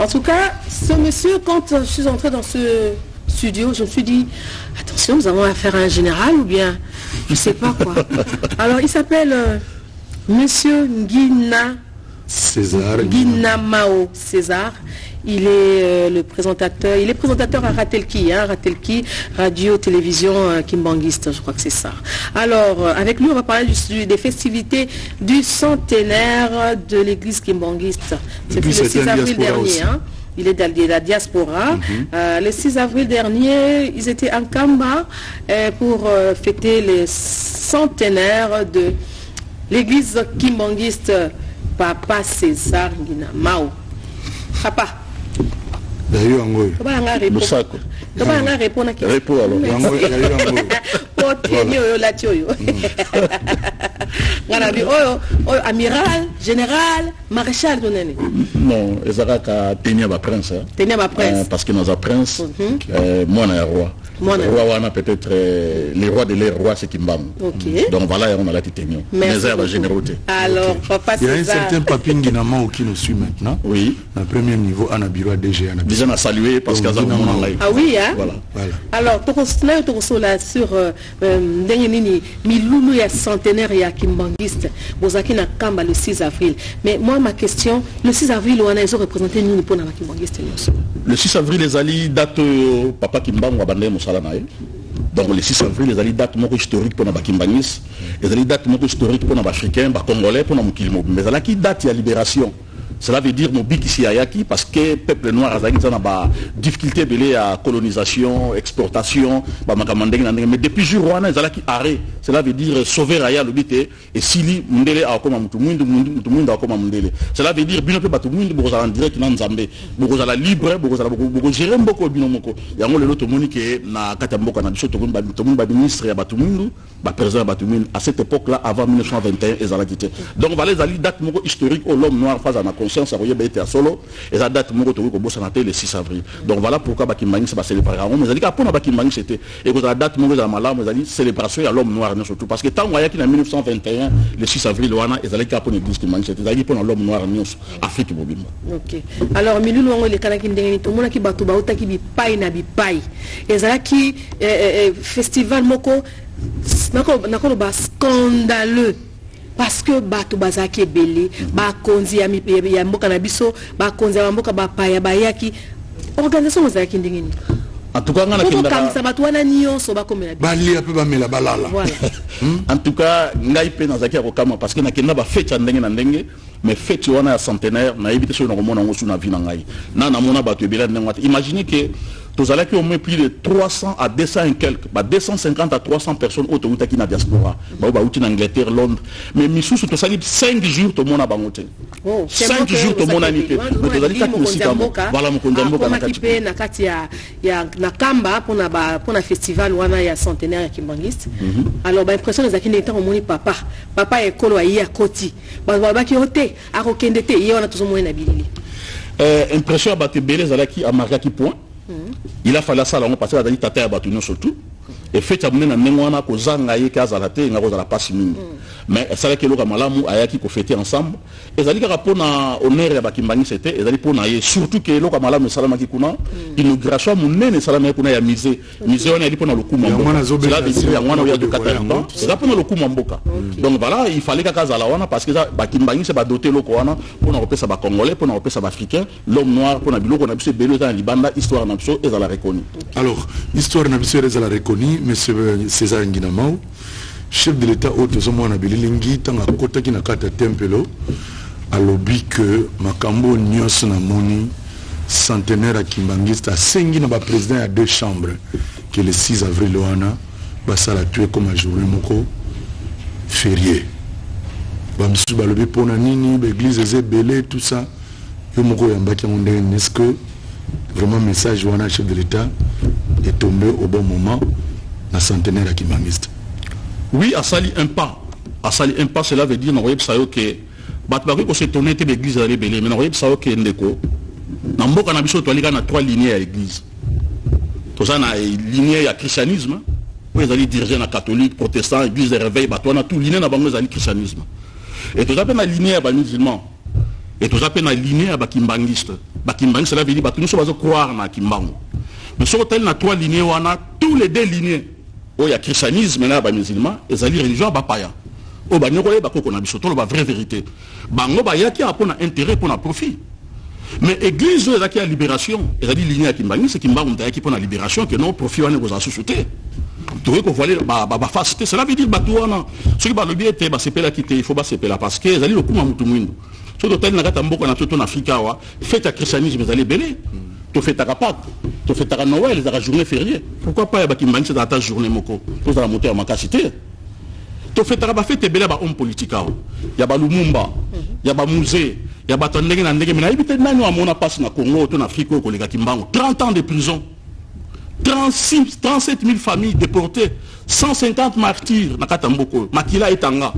En tout cas, ce monsieur, quand je suis entrée dans ce studio, je me suis dit, attention, nous avons affaire à un général ou bien, je sais pas quoi. Alors, il s'appelle Monsieur Nguina Mao César. Il est le présentateur, il est présentateur à Ratelki, Ratelki, radio-télévision kimbanguiste, je crois que c'est ça. Alors, avec lui, on va parler des festivités du centenaire de l'église kimbanguiste. C'était le 6 avril dernier. Il est de la diaspora. Le 6 avril dernier, ils étaient en Kamba pour fêter le centenaire de l'église kimbanguiste Papa César Nguina Mao. Papa. Amiral, général, maréchal. Non, Ezaraka Tenia ba prince. Parce que nous avons prince, moi on est roi. Le roi on a peut-être les rois de les rois c'est Kimbam. Donc voilà, on a la Tenia. Mais la générosité. Alors, Papa il y a un certain Papi Nguina Mao qui nous suit maintenant. Oui. Le premier niveau, on a bureau DG. Déjà on a salué parce qu'il y a un live. Ah oui, hein? Voilà. Alors, là, sur Ndengenini, Miloulou, il y a centenaire, il y a Kimbanguiste, Bozaki na Kamba le 6 avril. Mais moi, ma question, le 6 avril, on a représenté nous pour la Kimbanguiste. Le 6 avril, les alliés datent Papa Kimbang Wabande Moussalanaï. Donc le 6 avril, les alliés datent historique pour la Kimbanguiste, les alliés datent historique pour les Africains, les Congolais, pour les Moukilmo. Mais les alliés datent la libération. Cela veut dire Mobiki Ayaki parce que le peuple noir a des difficultés de la colonisation, exportation, mais depuis jour Rwanda, ils ont arrêté. Cela veut dire sauver Raya le but et Sili Mundele a comme Mundele a comme Mundele. Cela veut dire bien que tout le monde bourgeois en direct dans Zambé, bourgeois libre, bourgeois gérer beaucoup binomoko. Il y a un autre monde qui est na Katamboka na biso tout le monde ministre ya Batumundu, ba président Batumundu à cette époque-là avant 1921 ils ont quitté. Donc voilà les alliés date historique au l'homme noir face à ma conscience à Royaume solo et ça date mon retour au Bossanaté le 6 avril. Donc voilà pourquoi Bakimbangi c'est célébrer. Mais dit qu'après Bakimbangi c'était et que la date mon malam mais dit célébration à l'homme noir surtout parce que tant voyait qu'il en 1921 le 6 avril wana et ça allait qu'après l'église Kimbangi c'était dit pour l'homme noir en Afrique mobile. OK. Alors Milulu on les kanaki ndengeni tout monde qui batu bauta qui bi pai na bi pai. Et ça qui festival moko nako ba scandaleux. Parce que bato bazaki belé ba konzi ya mboka na biso ba konzi ya mboka ba paya ba yaki organisation mozaki ndengeni en tout cas ngana kinda comme ça bato wana nyonso ba komela bali ape ba mela balala voilà en tout cas ngai pe na zaki akokama parce que na kinda ba fête ndenge na ndenge mais fête wana ya centenaire na éviter sur na komona ngosu na vie na ngai na mona bato ebela ndenge imaginez que tous allez qui ont mis plus de 300 à 200 et quelques, 250 à 300 personnes autour de la diaspora, en Angleterre, Londres. Mais Missou, tout ça, 5 jours, tout le monde a bangoté. 5 jours, tout le monde a niqué. Mais tout allez qui aussi voilà mon condambo. Il y a Nakamba pour un festival où il y a centenaire qui banguiste. Alors, l'impression de qui n'était au monde papa. Papa est colo à Koti. Baba qui oté, à Rokendete, il y a tout le monde habillé. Impression à battre Bélez à qui à Maraki point. Il a fallu ça là on passe à dali tata ya batuno surtout et fait à mener na nengwana ko zanga ye kaza te nga ko za la passe mingi mais ça que loka malamu ayaki ko fêter ensemble et zali ka pona honneur ya Bakimbangi c'était et zali pona ye surtout que loka malamu salama ki kuna inauguration munene salama kuna ya musée on a dit pona lokuma c'est là dire ya mwana ya de 14 ans c'est là pona lokuma mboka donc voilà il fallait ka kaza la wana parce que Bakimbangi c'est ba doter loko wana pona repesa ba congolais pona repesa ba africain l'homme noir pona biloko na biso belo dans libanda histoire na biso et za la reconnu. Alors histoire na biso za la reconnu monsieur César Nguina Mao chef de l'état autre zomo na bililingi tanga kota ki na kata tempelo alobi que makambo nyos na moni centenaire à Kimbangiste a sengi na ba président à 2 chambres que le 6 avril wana ba sala tué comme journée moko férié ba msu balobi pona nini ba église ezebele tout ça yo moko yambaki ngonde est-ce que vraiment message wana chef de l'état est tombé au bon moment la centenaire à Kimbangiste? Oui, à sali un pas. À sali un pas, cela veut dire que batbaki ko se tourner te l'église à rebelle mais n'oyeb ça que ndeko. Na mboka na biso to alika na 3 lignées à l'église. To ça na lignée à christianisme, où ils allaient diriger na catholique, protestant, église de réveil, bato na tout lignée na bango zali christianisme. Et to ça na lignée à musulman. et tout ça peut aligner à bakimbangiste. Bakimbangiste cela veut dire que nous sommes croire na kimbango. Mais sur tel na trois lignées on a tous les deux lignées. Oh il y a christianisme là ba musulman et ça religion ba païen. Oh ba nyoko ba koko na biso to la vraie vérité. Bango ba ya ki a pour intérêt pour na profit. Mais église là qui a libération, et ça dit lignée à kimbangi c'est kimbango ta qui pour la libération que non profit on est aux associés. Tu vois qu'on voit ba facilité cela veut dire ba tout on ce qui ba le bien était ba sepela quitter il faut ba sepela parce que ça dit le coup mutu mwindo. Sur l'hôtel Nagata Mboko na tout en Afrique, fait à christianisme, vous allez belé. Tu fais ta Pâques, tu fais ta Noël, les journée fériée. Pourquoi pas Bakimban c'est dans ta journée Moko pour la monter à ma cité. Tu fais ta fête belé ba homme politique. Il y a ba Lumumba, il y a ba musée, il y a ba tondenge na ndenge mais habité nani wa mona passe na Congo, en Afrique ko les Kimbango. 30 ans de prison. 37 000 familles déportées, 150 martyrs na Katamboko, Makila et Tanga.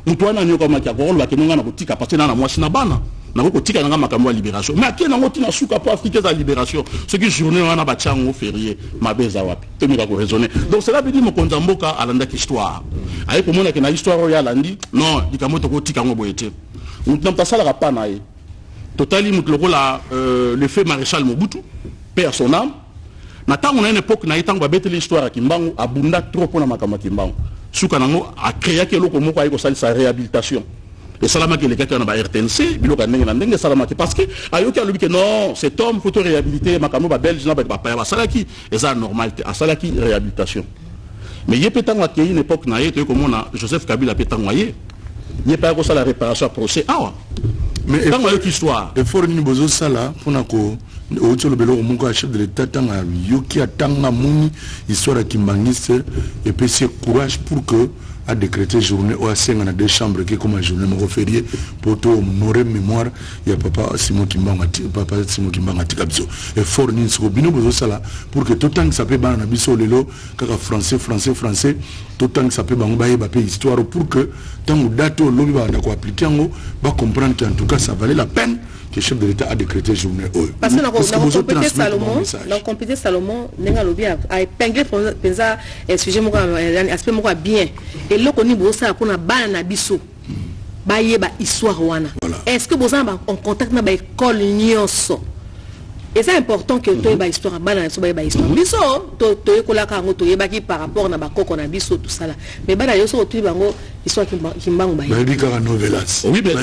Mutwana nyoka makiakoro bakenonga na kotika parce que na mwasi na bana na kotika na makambo ya libération mais akena ngoti na suka pour africain za libération ce qui journée wana bachango férié mabeza wapi temika ko raisonner donc cela veut dire mokonza mboka alanda histoire ayi komona ke na histoire ya landi non dikamoto kotika ngo boyete mutu mtasala kapana ye totali mutu lokola le fait maréchal Mobutu paix à son âme na tango na une époque na itango babete l'histoire ya Kimbangu abunda trop pour na makambo ya Kimbangu Soukanango a créé quelque moko aiko sali sa réhabilitation et salama que les gars qui ont ba RTNC bilo ka ndenge salama parce que ayoki alubi que non cet homme faut réhabiliter makamo ba belge na ba pa salaki et ça normalité a salaki réhabilitation mais yé pétango a une époque na yé comme on a Joseph Kabila pétango yé yé pas ko la réparation procès ah mais tango ayoki histoire et for ni bozo sala pona ko au belo mon chef de l'état tanga yoki atanga muni histoire kimbangiste et puis c'est courage pour que a décrété journée au sein de deux chambres qui comme journée mo férié pour to honorer mémoire il y a papa Simon Kimbanga tikabzo et fort ni so bino bozo sala pour que tout temps ça peut bana biso lelo kaka français tout temps ça peut bango ba histoire pour que tant date au lobby ba ko appliquer ngo ba comprendre qu'en tout cas ça valait la peine que le chef de l'État a décrété journée. Parce que dans la compétence Salomon, n'a lobby a épinglé pensa sujet mo aspect mo bien et là qu'on y bossa qu'on a bana biso ba yeba histoire wana. Est-ce que bossa en contact na ba école nyonso? Et c'est important que tu aies une histoire, biso to ekola kango to yebaki par rapport na bakoko na biso tout ça là. Mais bana yoso tu bango histoire kimbango ba. Oui mais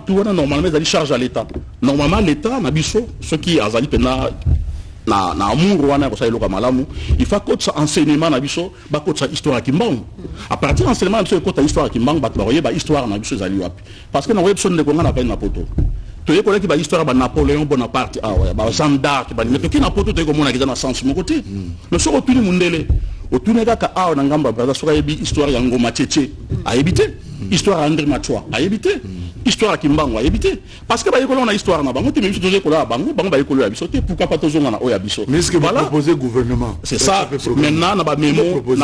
tout wana normalement ça charge à l'état. Normalement l'état na biso ce qui azali pena na amour wana ko sa eloka malamu il faut que ça enseignement na biso ba ko sa histoire kimbango. À partir enseignement na biso ko ta histoire kimbango ba ko yeba histoire na biso zali wapi. Parce que na web son de ko ngana pa na poto. Tu es collègue qui va l'histoire de Napoléon Bonaparte, Jeanne d'Arc, mais qui n'a pas tout été comme on a dit dans le sens de mon côté. Mais sur le tout le monde, au tout le monde, on a une histoire de Ngoma Tchétché à éviter, histoire de André Machoua à éviter, histoire de Kimbango à éviter. Parce que on a histoire na bango, mais toujours que là, bango ba école à bisoté, pourquoi pas toujours on a oyabiso. Mais ce que va proposer le gouvernement. C'est ça. Maintenant, na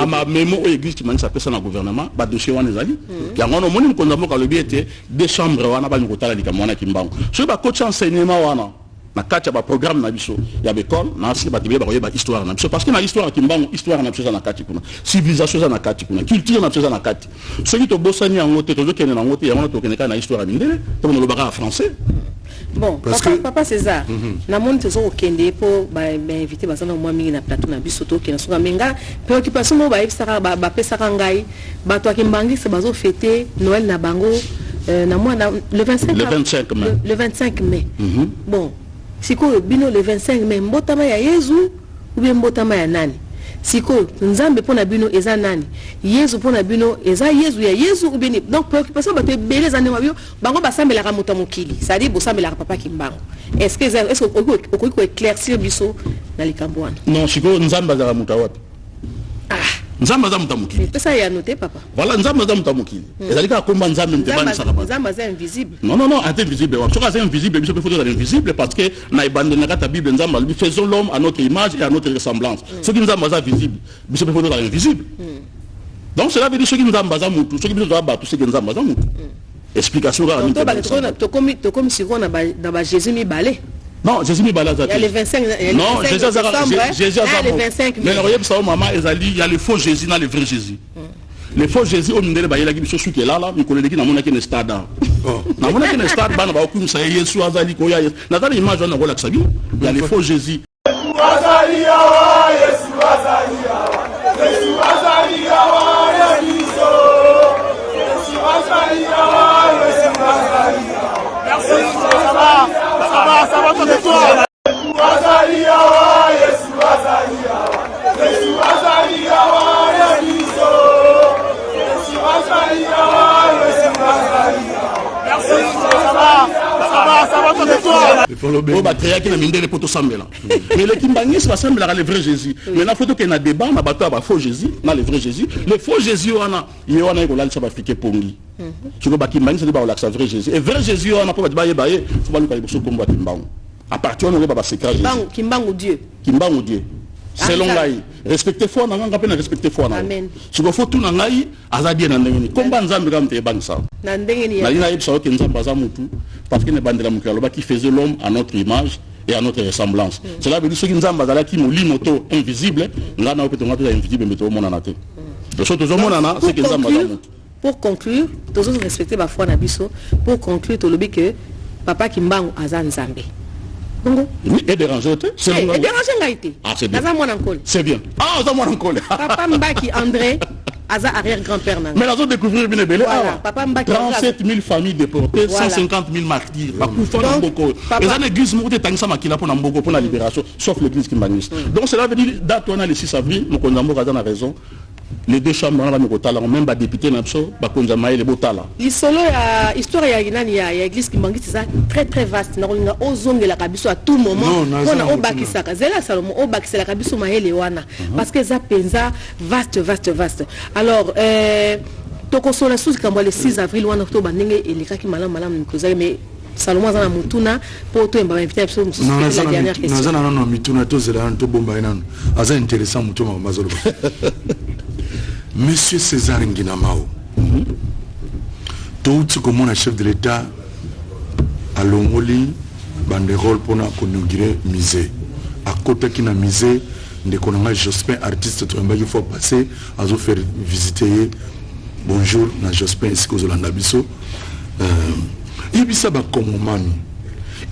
ma mémo au église qui m'a dit ça peut ça dans le gouvernement, ba dossier wana ezali. Ya ngona moni mkonza moko le bien était des chambres wana ba ngotala likamwana Kimbango. So ba coach enseignement wana. Na kacha ba programme na biso ya bekol na si ba tibé ba koyeba histoire na biso parce que na histoire ya Kimbango histoire na biso na kati kuna civilisation na kati kuna culture na biso na kati ce qui to bosani en ngote to jokene na ngote ya wana to keneka na histoire mindele to no lobaka en français. Bon papa César na monde te zo okende po ba inviter ba sana moi mingi na plateau na biso to kena songa menga préoccupation mo ba efsaka ba pesaka ngai ba to Kimbangi se bazo fêter Noël na bango na moi le 25 mai. Bon siko bino le 25 mai mbotama ya Yezu ou bien mbotama ya nani siko nzambe pona bino eza nani Yezu pona bino eza Yezu ya Yezu ou bien donc préoccupation ba te beleza ne wabio bango basambela ka moto mokili ça dit bosambela ka papa Kimbango est-ce que ko éclaircir biso na likambo wana non siko nzambe za moto wapi nzambe za moto mokili ça y a noté papa voilà nzambe za moto mokili ezalika komba nzambe mtebani saka ba nzambe za invisible non invisible wa soka c'est invisible biso peut faire invisible parce que na ibande na kata bible nzambe lui faisons l'homme à notre image et à notre ressemblance ce qui nzambe za visible biso peut faire invisible donc cela veut dire ce qui nzambe za moto ce qui biso za ba tout ce qui nzambe za moto explication là to comme si on a dans ba Jésus mi balé. Non, Jésus mi balé. Il y a les 25 non, Jésus a les 25 mais le royaume ça maman il y a le faux Jésus dans le vrai Jésus. les faux Jésus au mindele bayela ki biso suki là là mikolo leki na mona ki ne stade na mona ki ne stade bana ba okum sa Yesu azali ko ya na tali image na kola ksabi il y a les faux Jésus azali ya Yesu azali ya Yesu azali ya Yesu azali ya Yesu azali ya merci ça va de toi azali ya Yesu azali ya Yesu azali ya on va créer qui minde les potos sambela mais les kimbangis va sembler le vrai Jésus mais la photo qu'il a débat na bato ba faux Jésus na le vrai Jésus le faux Jésus on a ko lal ça va fiquer pongi tu vois ba kimbangis c'est ba la vrai Jésus et vrai Jésus on a pas ba yé faut ba lu ka biso komba kimbangu à partir on ba secret kimbangu Dieu selon ngai respecter foi na nganga pe na respecter foi na tu go faut tout na ngai azadi na ndengeni komba nzambe kam te bangsa na ndengeni na ina yebisa ke nzambe azamutu parce que ne bandela mukalo ba qui faisait l'homme à notre image et à notre ressemblance cela veut dire que nzambe azala ki molimo to invisible ngana opeto ngata invisible mais to mona na te le chose to mona na c'est que nzambe azamutu. Pour conclure tous respecter ba foi na biso pour conclure to lobi que papa Kimbangu azan nzambe. Oui, et déranger. C'est bien. Ah, c'est bien. C'est bien. Ah, ça moi encore. Papa Mbaki André, Aza arrière-grand-père. Mais là, on découvre bien belé. Voilà. Papa Mbaki 37 000 familles déportées, 150 000 martyrs. Les gens l'église mourent tant que ça makila pour Namboko pour la libération, sauf l'église qui maniste. Donc cela veut dire date on a le 6 avril, nous condamnons Razan a raison. Les deux chambres on a mis même pas député n'abso, ba konjama le botala. L'histoire ya inani ya église qui mangi c'est ça très très vaste. Na kolinga ozonge la kabiso à tout moment. On a obakisaka. Zela Salomon obakisa la kabiso mahele wana parce que ça penza vaste. Alors tokosola sous kambo le 6 avril wana octobre ndenge elekaki malam nkozali mais Salomon zana mutuna pour to emba inviter sur la dernière question. Non mituna to zela to bomba inano. Aza intéressant mutuma mazolo. Monsieur César Nguinamao, tout ce que mon chef de l'État a l'ongoli banderole pour inaugurer musée. À côté qui n'a musée, de connaître Jospin artiste il faut passer à vous faire visiter. Bonjour, na Jospin ici aux Olandabiso. Ibisa ba komomani.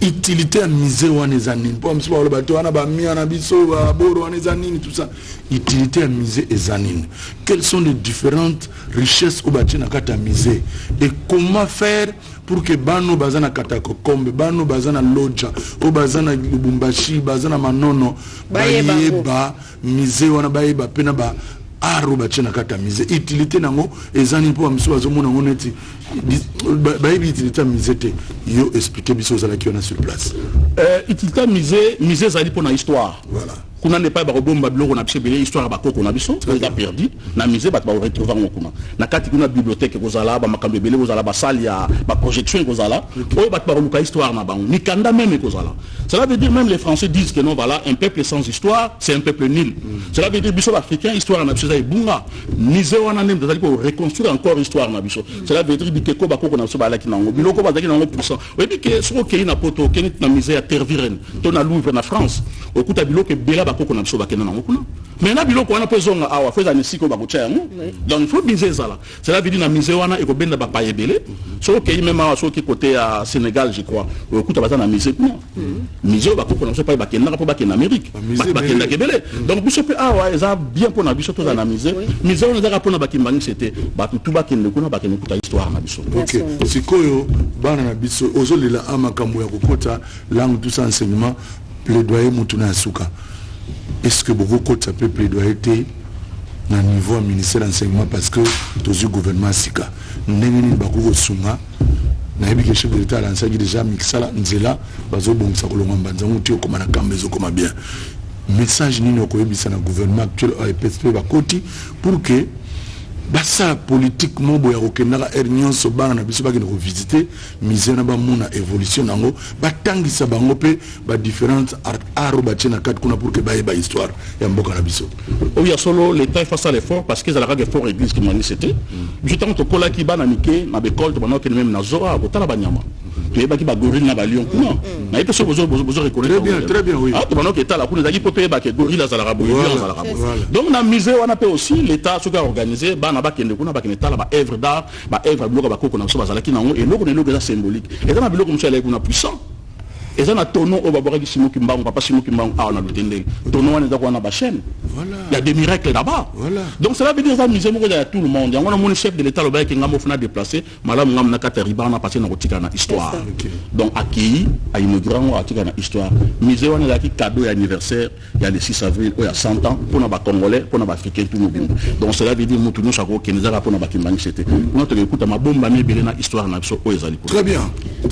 Utilité à misé ou à nezanine. Pour me savoir le bateau, on a ba mi en abisso, boro en nezanine, tout ça. Utilité à misé et zanine. Quelles sont les différentes richesses au bâti na kata misé et comment faire pour que bano bazana katakokombe, bano bazana loja, au bazana lubumbashi, bazana manono, baïeba, misé ou na baïeba, pena ba. Aro bachena kata mise utilité nango ezani po amso azomona ngoneti ba utilité mise te yo expliquer biso za la qui on a sur place utilité mise zali pour na histoire voilà kuna n'est pas ba bomba bloko na biso belé histoire ba koko na biso on a perdu na mise ba retrouver ngokuna na kati kuna bibliothèque kozala ba makambe belé kozala ba salle ya ba projection kozala o ba luka histoire na bango ni kanda même kozala cela veut dire même les Français disent que non voilà un peuple sans histoire c'est un peuple nul cela veut dire biso africain histoire na biso za bunga mise wana nem dazali ko reconstruire encore histoire na biso cela veut dire que ko ba koko na biso ba la kinango biloko ba zaki nango %. O dit que soko kei na poto keni na mise ya Tervuren to na Louvre na France okuta biloko bela bakoko na biso bakena nango kuna mais na biloko wana po zonga awa feza ni siko bakocha yango donc il faut miser ça là cela veut dire na mise wana eko benda ba payebele soko kei même awa soko côté à Sénégal je crois okuta bazana mise kuna mise bakoko na biso pa bakena po bakena Amérique bakena kebele donc biso pe awa eza bien pour na biso to za na mise on a pour na bakimbangi c'était batu tout bakende kuna bakena kuta histoire na biso. OK sikoyo bana na biso ozolela amakambo ya kokota langue tout ça enseignement plaidoyer mutuna asuka. Est-ce que beaucoup de ça peut plaidoyer à niveau ministère de l'enseignement parce que tous les gouvernements sika n'engeni bakoko sunga na ebi que chef de l'État l'enseigne déjà mixala nzela bazo bongisa kolonga mbanzangu ti okoma na kambezo koma bien message nini okoyebisa na gouvernement actuel a PSP bakoti pour que basa politique mobo ya kokendaka ernion so bana na biso bakende ko visiter misé na ba mona évolution nango batangisa bango pe ba différentes art ba tena kat kuna pour que ba histoire ya mboka na biso. Oui solo l'état face à l'effort parce que za la rage fort église qui m'a dit c'était je tente kola ki bana mike na bekol to bana ke même na zora botala banyama mais baki ba gorille na ba lion non na ite so bozo reconnaître très bien oui ah to banoke état la kuna zaki poto ba ke gorille za la rabo donc na musée wana pe aussi l'état so ka organiser ba na ba kende kuna ba kende tala ba œuvre d'art ba œuvre bloka ba koko na so ba zalaki nango et loko ne loko za symbolique et ça na biloko msala kuna puissant et ça na tono au babora qui Simon Kimbangu papa Simon Kimbangu a on a lutende tono wana za kwa na ba chaîne voilà il y a des miracles là-bas voilà donc cela veut dire ça musée mo ya tout le monde yango na mon chef de l'état le ba ki ngamo funa déplacer malamu ngam na kata riba na passer na kotika na histoire donc accueilli à immigrant à tika na histoire musée wana la ki cadeau et anniversaire il y a le 6 avril il y a 100 ans pour na ba congolais pour na ba africain tout mobile donc cela veut dire mutu no chako kenza pour na ba kimbangi c'était on te écoute ma bomba mi belena histoire na biso o ezali très bien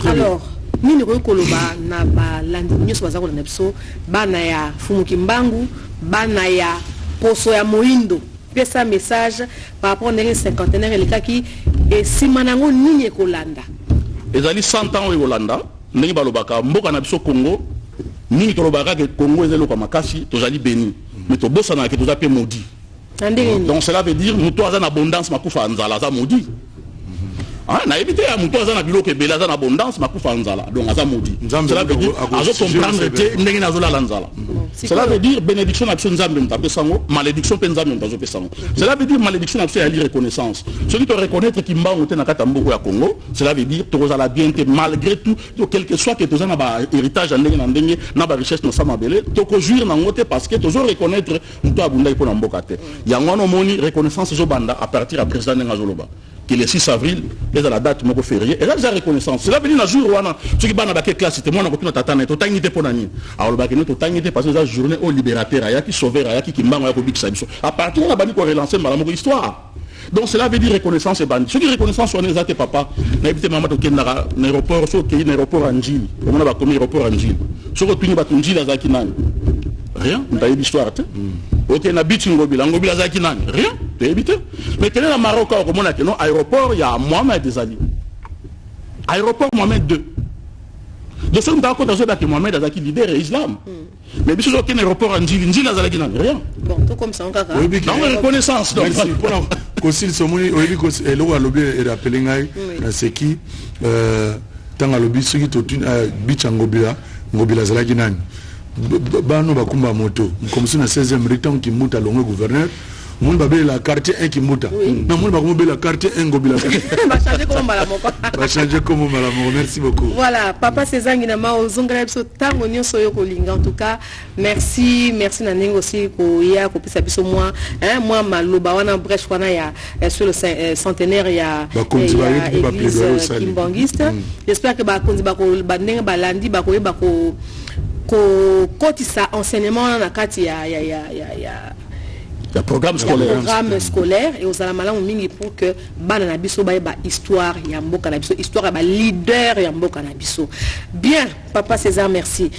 alors nini koloba na ba landi nyoso bazako na biso bana ya Fumu Kimbangu bana ya poso ya moindo pesa message par rapport au cinquantenaire elekaki et simanango nini kolanda ezali 100 ans o Holanda ndenge balobaka mboka na biso Congo nini tolobaka ke Congo ezelo kwa makasi tozali béni mais to bossa na ke tozape maudit donc cela veut dire nous toza na abondance makufa nzala za maudit. Ah, na évité à mon toza na biloko ebele za na abondance makufa nzala donc aza maudit. Cela veut dire azo comprendre te ndenge na zola nzala. Cela veut dire bénédiction na biso nzambe mtape sango malédiction pe nzambe mtazo pe sango. Cela veut dire malédiction na biso ya reconnaissance. Celui qui reconnaître Kimbangu te na kata mboko ya Congo, cela veut dire toza la bien malgré tout quel que soit que toza na ba héritage ndenge na ndenge na ba richesse no sama belé to ko jouir na ngote parce que tozo reconnaître mto abunda ipo na mboka te. Yango no moni reconnaissance zo banda à partir à président Ngazoloba. Que le 6 avril, c'est la date moko férié. Et là, j'ai reconnaissance. Cela veut dire, le jour où on a, ceux qui banent la classe, c'était moi, on a continué à t'attendre, tu as été pour l'année. Alors, le baguette, tu as été parce que la journée au libérateur, il y a qui sauveur, il y a qui m'a envoyé au Big Sabiso. À partir de la banni, qu'on relancer ma histoire. Donc, cela veut dire reconnaissance et banni. Ceux qui reconnaissance sont les athées, papa, n'a évité maman de Kenara, l'aéroport, sur qui l'aéroport Anjil. On a commis l'aéroport Anjil. Sur le pays, Batunjil, Azakinan. Rien, on a eu l'histoire. Ok, na bitu ngobila zaki nani rien tu évité mais quel est le Maroc au moment là que non aéroport il y a Mohamed des Ali aéroport Mohamed 2 de ce que dans ce Mohamed Azaki leader et islam mais bien sûr aucun aéroport en Njili Azaki nani rien bon tout comme ça on caca non reconnaissance donc merci pour la consil somoni oyebi ko elo a lobby et rappeler ngai c'est qui tanga lobby ce qui totune bicha ngobila zalaki nani bano bakumba moto comme si na 16e rectangle qui muta longue gouverneur mon babé la quartier 1 qui muta na mon bakumba la quartier 1 ngobila va changer comme malamoko va changer comme malamoko merci beaucoup voilà papa César Nginama ozongala biso tango nyonso yo kolinga en tout cas merci na nengo aussi ko ya ko pisa biso moi maloba wana brèche wana ya sur le centenaire ya Kimbanguiste j'espère que ba konzi ba ko bandenga balandi ba ko yeba ko kotisa enseignement na kati ya programme scolaire et aux alamala mingi pour que bana na biso ba histoire ya mboka na biso histoire ba leader ya mboka na biso bien papa César merci.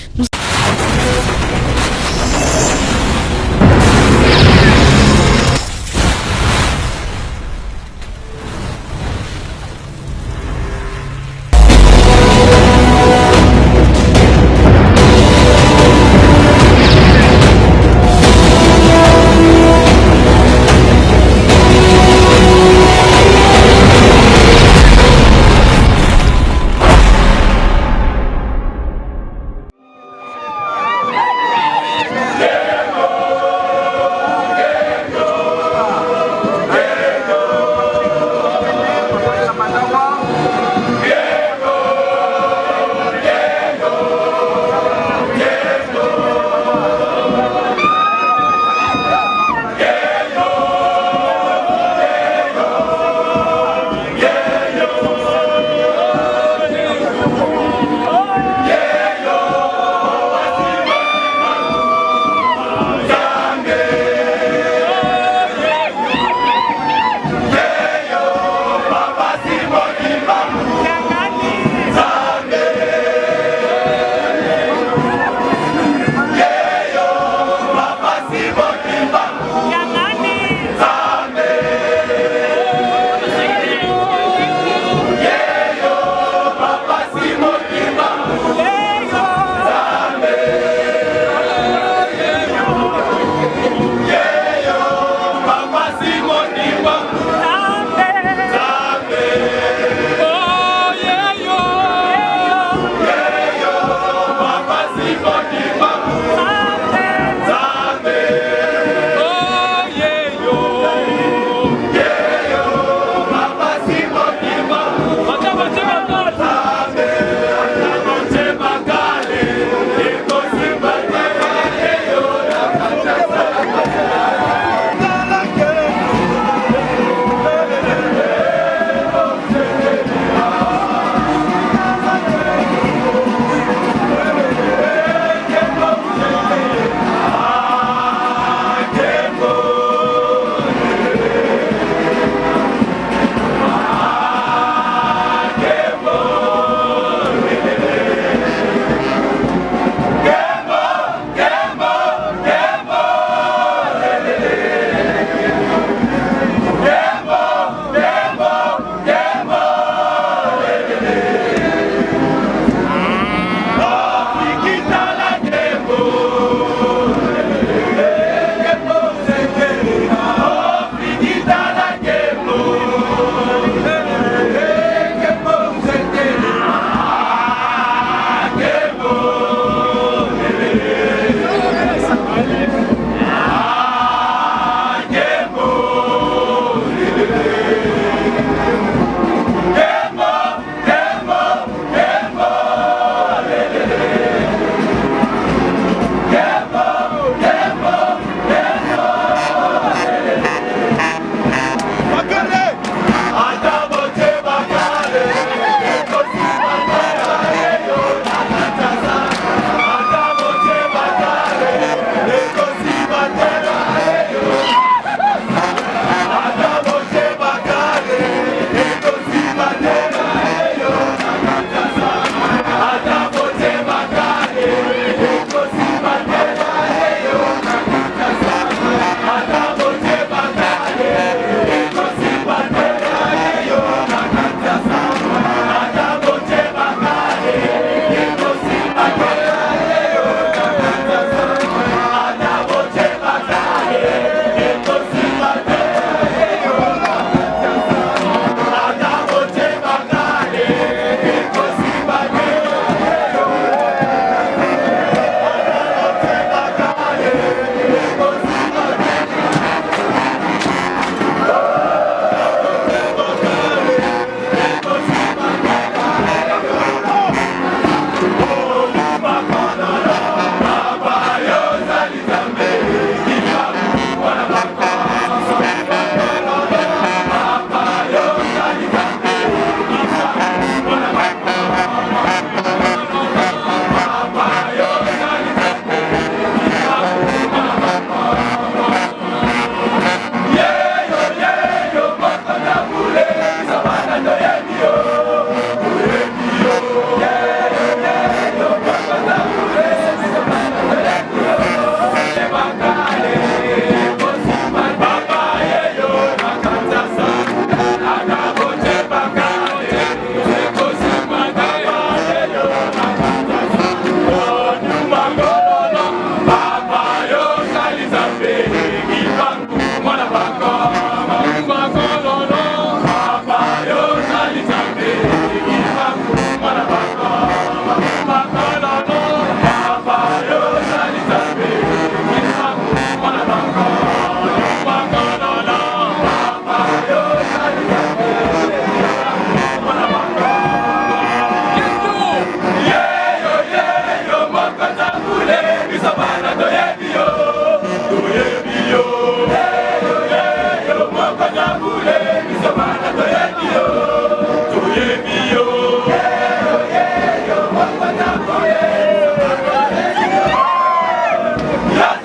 la